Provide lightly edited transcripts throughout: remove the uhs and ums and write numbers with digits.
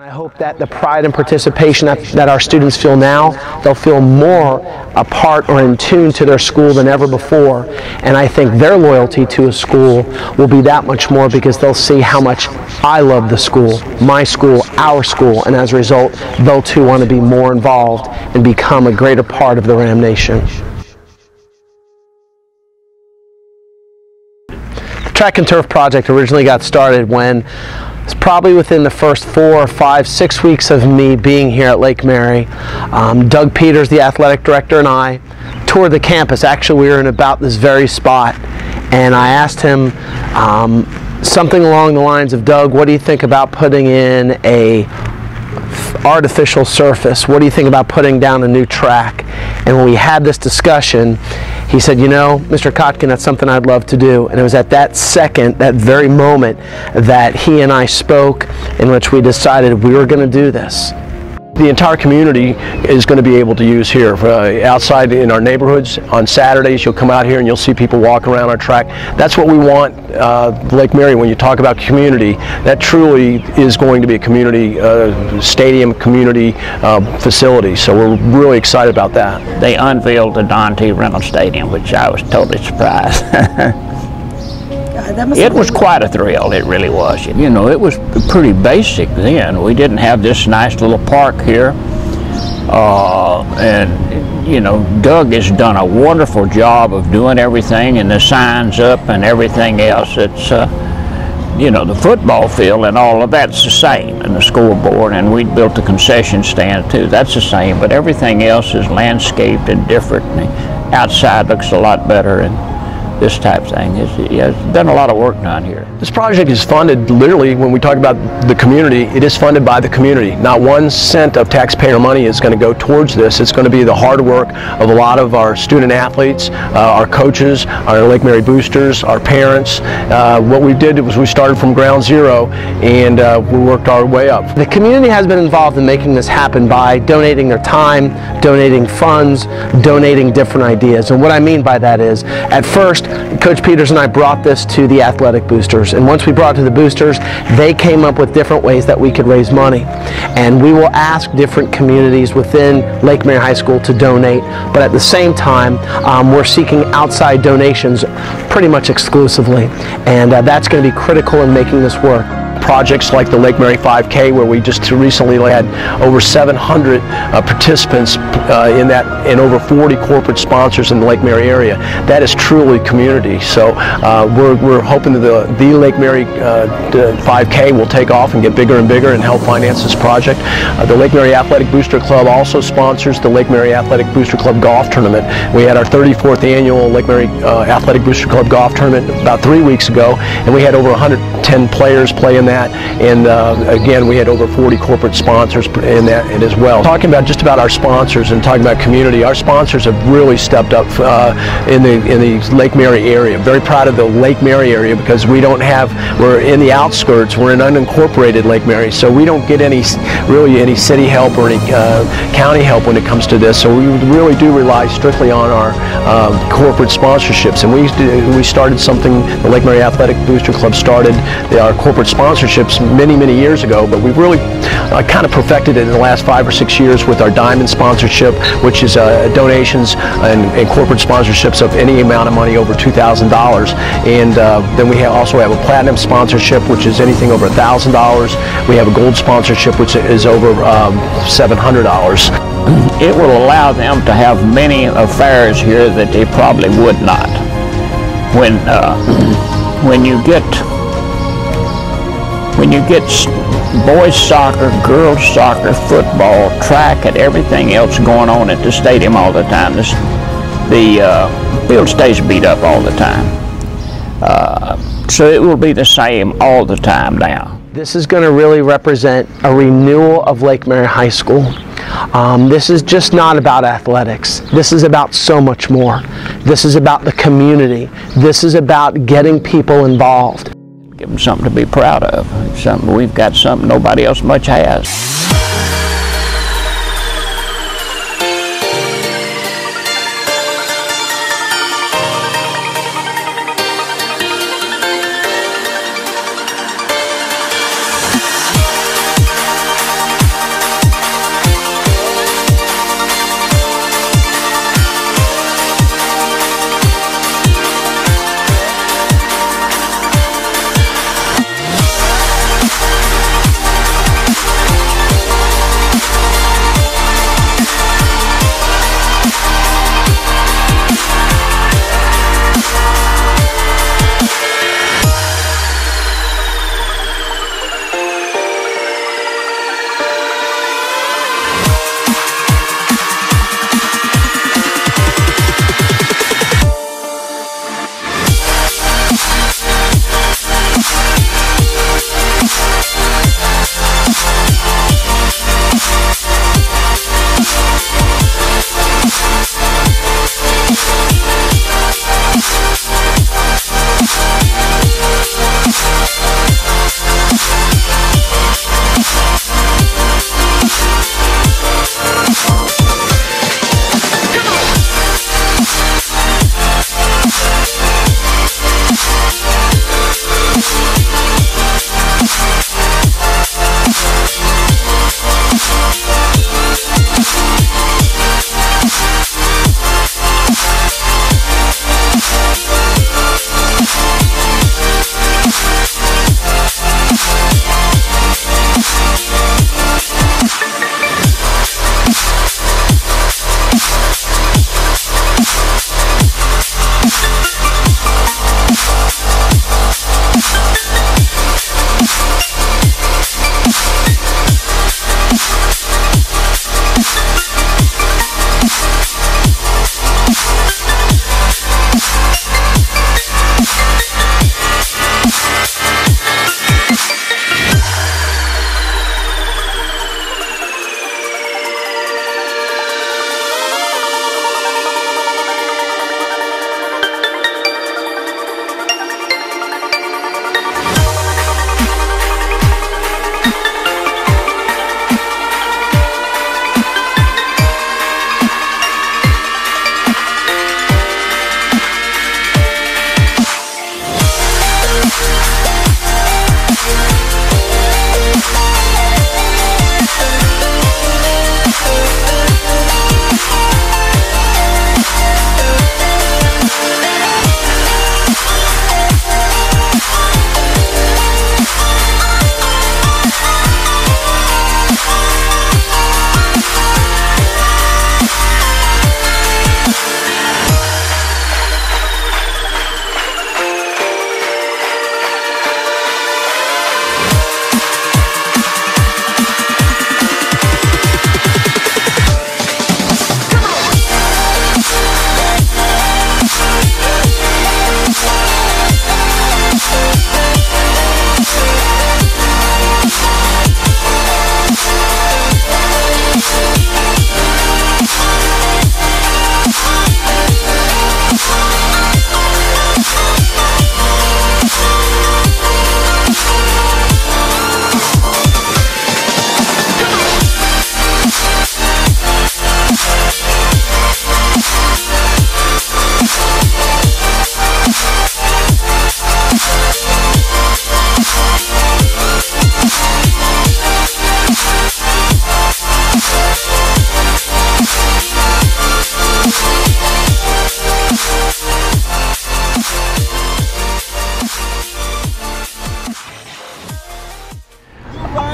I hope that the pride and participation that our students feel now, they'll feel more a part or in tune to their school than ever before. And I think their loyalty to a school will be that much more because they'll see how much I love the school, my school, our school, and as a result, they'll too want to be more involved and become a greater part of the Ram Nation. The Track and Turf project originally got started when it's probably within the first 4, 5, 6 weeks of me being here at Lake Mary. Doug Peters, the athletic director, and I toured the campus. Actually, we were in about this very spot, and I asked him something along the lines of, Doug, what do you think about putting in a artificial surface? What do you think about putting down a new track? And when we had this discussion, he said, you know, Mr. Kotkin, that's something I'd love to do. And it was at that second, that very moment, that he and I spoke, in which we decided we were going to do this. The entire community is going to be able to use here. Outside in our neighborhoods, on Saturdays, you'll come out here and you'll see people walk around our track. That's what we want, Lake Mary, when you talk about community, that truly is going to be a community stadium, community facility. So we're really excited about that. They unveiled the Don T. Reynolds Stadium, which I was totally surprised. It was quite a thrill, it really was. You know, it was pretty basic then. We didn't have this nice little park here. And, you know, Doug has done a wonderful job of doing everything, and the signs up and everything else. It's, you know, the football field and all of that's the same, and the scoreboard, and we built the concession stand too. That's the same, but everything else is landscaped and different. And the outside looks a lot better. And this type of thing. It's done a lot of work down here. This project is funded, literally, when we talk about the community, it is funded by the community. Not 1 cent of taxpayer money is going to go towards this. It's going to be the hard work of a lot of our student athletes, our coaches, our Lake Mary boosters, our parents. What we did was we started from ground zero and we worked our way up. The community has been involved in making this happen by donating their time, donating funds, donating different ideas. And what I mean by that is, at first, Coach Peters and I brought this to the athletic boosters, and once we brought it to the boosters, they came up with different ways that we could raise money. And we will ask different communities within Lake Mary High School to donate, but at the same time, we're seeking outside donations pretty much exclusively, and that's going to be critical in making this work. Projects like the Lake Mary 5K, where we just recently had over 700 participants in that, and over 40 corporate sponsors in the Lake Mary area. That is truly community. So we're hoping that the Lake Mary 5K will take off and get bigger and bigger and help finance this project. The Lake Mary Athletic Booster Club also sponsors the Lake Mary Athletic Booster Club Golf Tournament. We had our 34th annual Lake Mary Athletic Booster Club Golf Tournament about 3 weeks ago, and we had over 110 players play in that, and again, we had over 40 corporate sponsors in that as well. Talking about just about our sponsors and talking about community, our sponsors have really stepped up in the Lake Mary area. Very proud of the Lake Mary area because we're in the outskirts, we're in unincorporated Lake Mary, so we don't get really any city help or any county help when it comes to this, so we really do rely strictly on our corporate sponsorships. And we started something, the Lake Mary Athletic Booster Club started our corporate sponsorships many years ago, but we've really kind of perfected it in the last 5 or 6 years with our Diamond sponsorship, which is donations and corporate sponsorships of any amount of money over $2,000. And then we also have a Platinum sponsorship, which is anything over $1,000. We have a Gold sponsorship, which is over $700. It will allow them to have many affairs here that they probably would not. When you get boys soccer, girls soccer, football, track, and everything else going on at the stadium all the time, the field stays beat up all the time. So it will be the same all the time now. This is going to really represent a renewal of Lake Mary High School. This is just not about athletics. This is about so much more. This is about the community. This is about getting people involved. Give them something to be proud of. We've got something nobody else much has.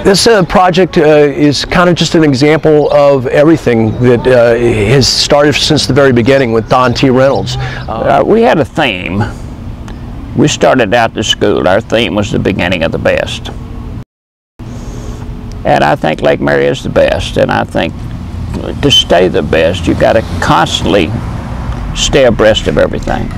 This project is kind of just an example of everything that has started since the very beginning with Don T. Reynolds. We had a theme. We started out the school. Our theme was the beginning of the best. And I think Lake Mary is the best. And I think to stay the best, you've got to constantly stay abreast of everything.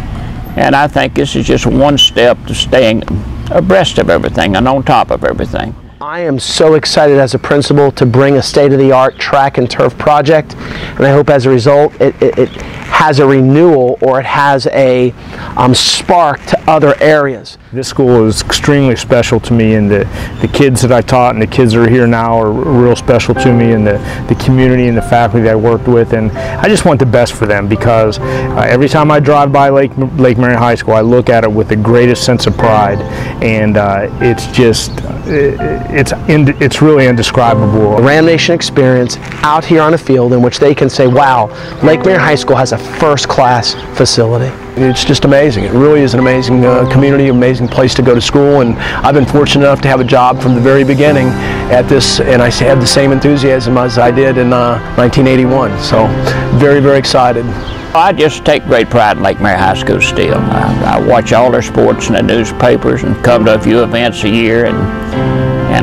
And I think this is just one step to staying abreast of everything and on top of everything. I am so excited as a principal to bring a state-of-the-art track and turf project, and I hope as a result it has a renewal, or it has a spark to other areas. This school is extremely special to me, and the kids that I taught and the kids that are here now are real special to me, and the community and the faculty that I worked with, and I just want the best for them, because every time I drive by Lake Mary High School, I look at it with the greatest sense of pride, and it's just it's really indescribable. A Ram Nation experience out here on a field in which they can say, wow, Lake Mary High School has a first-class facility. It's just amazing. It really is an amazing community, amazing place to go to school, and I've been fortunate enough to have a job from the very beginning at this, and I had the same enthusiasm as I did in 1981, so very, very excited. I just take great pride in Lake Mary High School still. I watch all their sports in the newspapers and come to a few events a year, and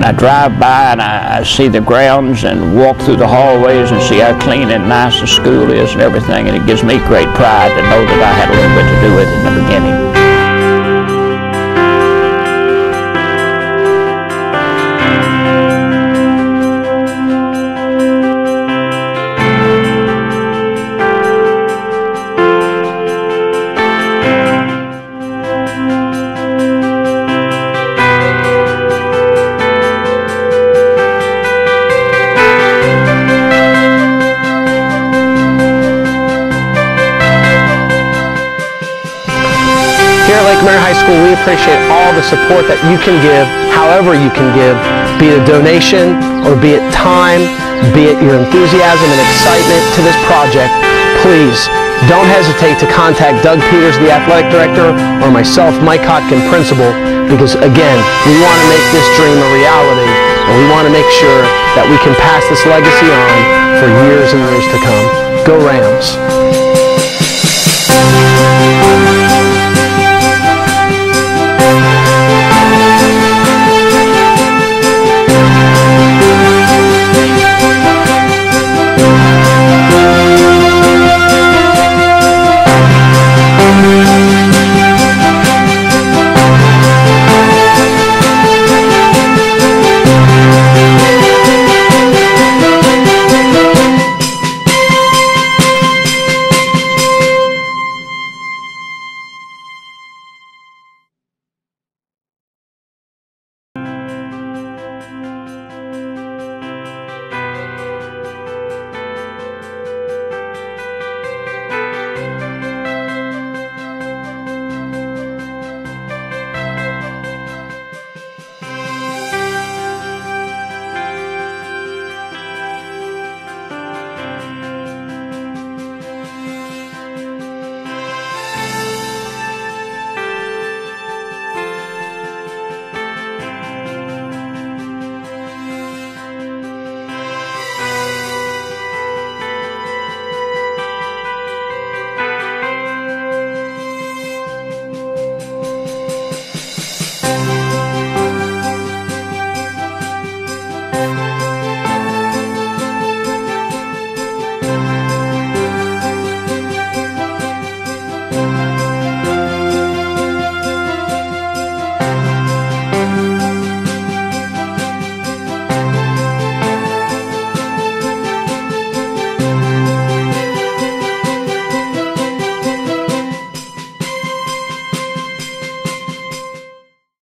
I drive by and I see the grounds and walk through the hallways and see how clean and nice the school is and everything, and it gives me great pride to know that I had a little bit to do with it in the beginning. Here at Lake Mary High School, we appreciate all the support that you can give, however you can give, be it a donation or be it time, be it your enthusiasm and excitement to this project. Please don't hesitate to contact Doug Peters, the athletic director, or myself, Mike Hotkin, principal, because again, we want to make this dream a reality, and we want to make sure that we can pass this legacy on for years and years to come. Go Rams!